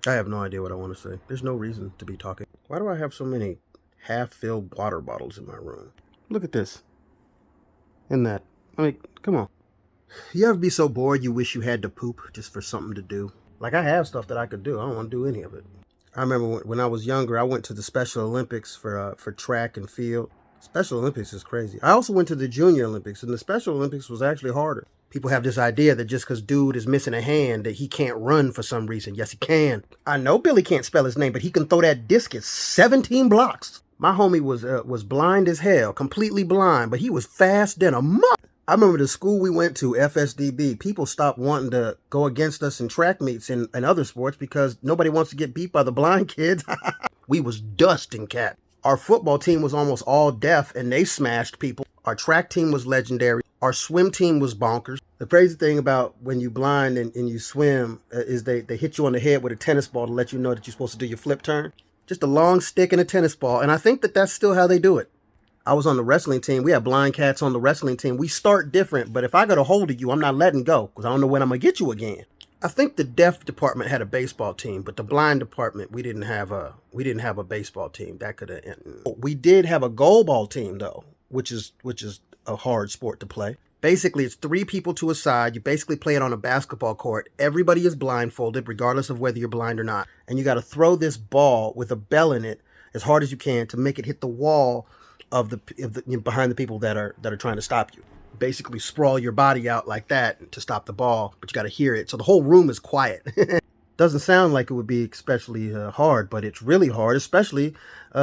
I have no idea what I want to say. There's no reason to be talking. Why do I have so many half-filled water bottles in my room? Look at this and that. I mean, come on. You ever be so bored you wish you had to poop just for something to do? Like, I have stuff that I could do. I don't want to do any of it. I remember when I was younger, I went to the Special Olympics for track and field. Special Olympics is crazy. I also went to the Junior Olympics, and the Special Olympics was actually harder. People have this idea that just because dude is missing a hand that he can't run for some reason. Yes, he can. I know Billy can't spell his name, but he can throw that discus 17 blocks. My homie was blind as hell, completely blind, but he was fast than a muck. I remember the school we went to, fsdb, people stopped wanting to go against us in track meets and other sports because nobody wants to get beat by the blind kids. We was dusting cat. Our football team was almost all deaf and they smashed people. Our track team was legendary. Our swim team was bonkers. The crazy thing about when you blind and you swim is they hit you on the head with a tennis ball to let you know that you're supposed to do your flip turn. Just a long stick and a tennis ball. And I think that that's still how they do it. I was on the wrestling team. We had blind cats on the wrestling team. We start different, but if I got a hold of you, I'm not letting go because I don't know when I'm going to get you again. I think the deaf department had a baseball team, but the blind department, we didn't have a baseball team. That could have ended. We did have a goalball team though, which is a hard sport to play. Basically, it's 3 people to a side. You basically play it on a basketball court. Everybody is blindfolded, regardless of whether you're blind or not. And you got to throw this ball with a bell in it as hard as you can to make it hit the wall of the behind the people that are trying to stop you. Basically sprawl your body out like that to stop the ball, but you got to hear it. So the whole room is quiet. Doesn't sound like it would be especially hard, but it's really hard, especially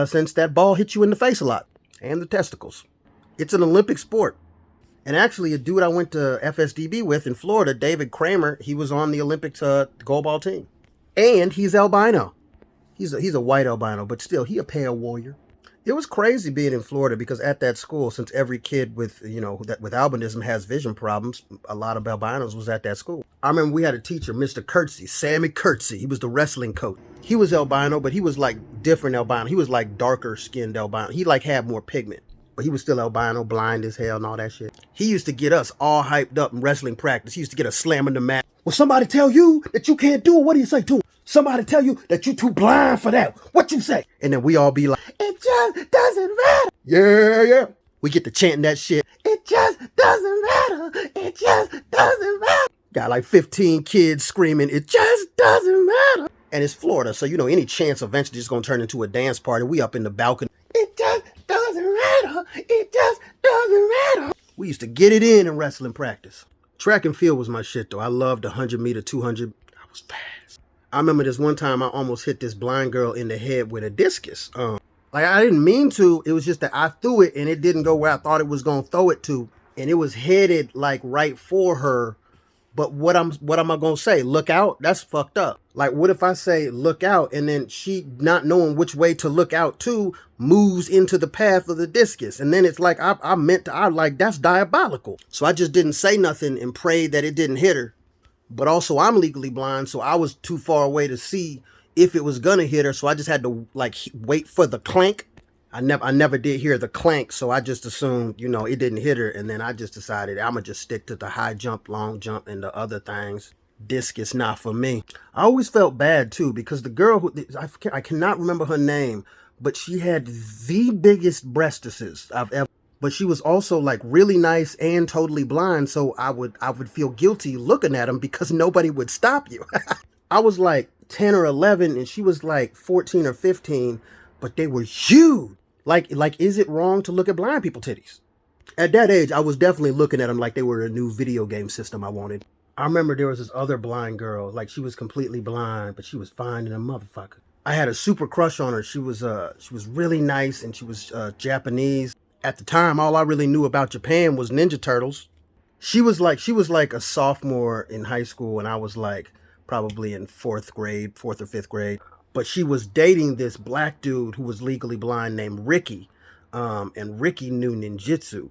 since that ball hits you in the face a lot and the testicles. It's an Olympic sport. And actually, a dude I went to FSDB with in Florida, David Kramer, he was on the Olympic goalball team. And he's albino. He's a white albino, but still, he a pale warrior. It was crazy being in Florida because at that school, since every kid with albinism has vision problems, a lot of albinos was at that school. I remember we had a teacher, Mr. Kurtzy, Sammy Kurtzy. He was the wrestling coach. He was albino, but he was like different albino. He was like darker skinned albino. He like had more pigment, but he was still albino, blind as hell and all that shit. He used to get us all hyped up in wrestling practice. He used to get us slamming the mat. Will somebody tell you that you can't do it? What do you say to him? Somebody tell you that you too blind for that. What you say? And then we all be like, it just doesn't matter. Yeah. We get to chanting that shit. It just doesn't matter. It just doesn't matter. Got like 15 kids screaming, it just doesn't matter. And it's Florida, so any chance eventually it's going to turn into a dance party. We up in the balcony. It just doesn't matter. It just doesn't matter. We used to get it in wrestling practice. Track and field was my shit though. I loved 100 meter, 200. I was fast. I remember this one time I almost hit this blind girl in the head with a discus. Like I didn't mean to. It was just that I threw it and it didn't go where I thought it was going to throw it to. And it was headed like right for her. But what am I going to say? Look out? That's fucked up. Like what if I say look out and then she not knowing which way to look out to moves into the path of the discus. And then it's like that's diabolical. So I just didn't say nothing and prayed that it didn't hit her. But also I'm legally blind, so I was too far away to see if it was gonna hit her. So I just had to like wait for the clank. I never did hear the clank, so I just assumed, it didn't hit her. And then I just decided I'm gonna just stick to the high jump, long jump, and the other things. Discus not for me. I always felt bad too because the girl I cannot remember her name, but she had the biggest breastises I've ever. But she was also like really nice and totally blind, so I would feel guilty looking at them because nobody would stop you. I was like 10 or 11 and she was like 14 or 15, but they were huge. Like is it wrong to look at blind people titties? At that age, I was definitely looking at them like they were a new video game system I wanted. I remember there was this other blind girl, like she was completely blind, but she was fine in a motherfucker. I had a super crush on her. She was really nice and she was Japanese. At the time, all I really knew about Japan was Ninja Turtles. She was like a sophomore in high school, and I was like probably in fourth or fifth grade. But she was dating this black dude who was legally blind named Ricky, and Ricky knew ninjutsu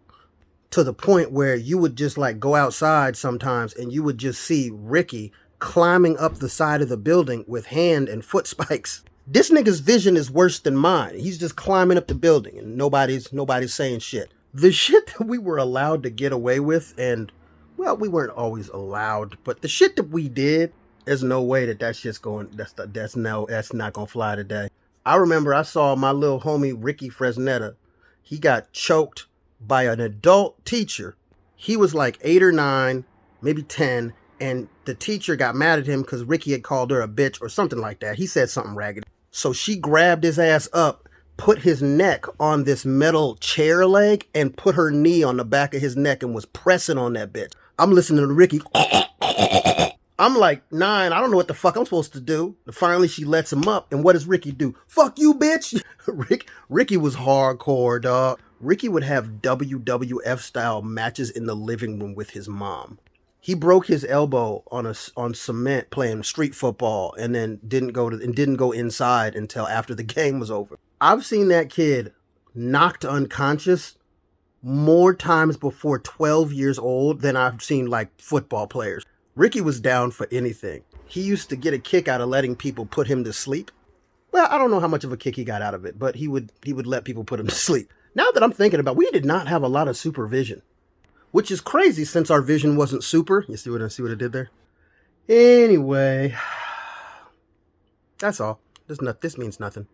to the point where you would just like go outside sometimes, and you would just see Ricky climbing up the side of the building with hand and foot spikes. This nigga's vision is worse than mine. He's just climbing up the building and nobody's saying shit. The shit that we were allowed to get away with, and well, we weren't always allowed, but the shit that we did, There's no way that shit's going. That's not gonna fly today. I remember I saw my little homie Ricky Fresnetta. He got choked by an adult teacher. He was like 8 or 9, maybe 10, and the teacher got mad at him because Ricky had called her a bitch or something like that. He said something ragged. So she grabbed his ass up, put his neck on this metal chair leg, and put her knee on the back of his neck and was pressing on that bitch. I'm listening to Ricky. I'm like 9. I don't know what the fuck I'm supposed to do. Finally, she lets him up. And what does Ricky do? Fuck you, bitch. Ricky was hardcore, dog. Ricky would have WWF style matches in the living room with his mom. He broke his elbow on cement playing street football, and then didn't go inside until after the game was over. I've seen that kid knocked unconscious more times before 12 years old than I've seen like football players. Ricky was down for anything. He used to get a kick out of letting people put him to sleep. Well, I don't know how much of a kick he got out of it, but he would let people put him to sleep. Now that I'm thinking about it, we did not have a lot of supervision, which is crazy since our vision wasn't super. You see what I did there? Anyway, that's all. This means nothing.